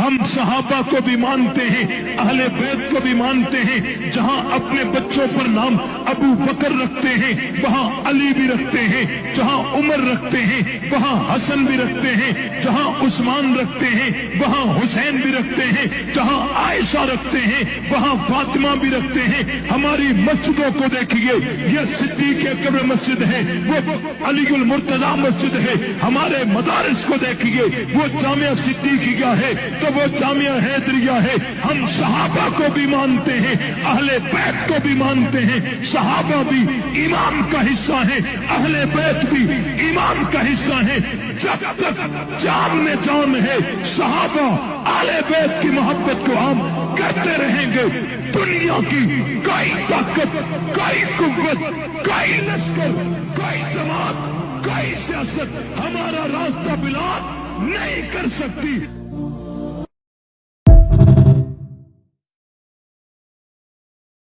ہم صحابہ کو بھی مانتے ہیں، اہل بیت کو بھی مانتے ہیں۔ جہاں اپنے بچوں پر نام ابو بکر رکھتے ہیں وہاں علی بھی رکھتے ہیں، جہاں عمر رکھتے ہیں وہاں حسن بھی رکھتے ہیں، جہاں عثمان رکھتے ہیں وہاں حسین بھی رکھتے ہیں، جہاں عائشہ رکھتے ہیں وہاں فاطمہ بھی رکھتے ہیں۔ ہماری مسجدوں کو دیکھیے، یہ صدیق اکبر مسجد ہے، وہ علی المرتضی مسجد ہے۔ ہمارے مدارس کو دیکھیے، وہ جامعہ صدیقیہ ہے تو وہ جامعہ حیدریہ ہے۔ ہم صحابہ کو بھی مانتے ہیں، اہل بیت کو بھی مانتے ہیں۔ صحابہ بھی ایمان کا حصہ ہیں، اہل بیت بھی ایمان کا حصہ ہیں۔ جب تک جان میں جان ہے صحابہ اہل بیت کی محبت کو ہم کرتے رہیں گے۔ دنیا کی کوئی طاقت، کوئی قوت، کوئی لشکر، کوئی جماعت، کوئی سیاست ہمارا راستہ بلاک نہیں کر سکتی۔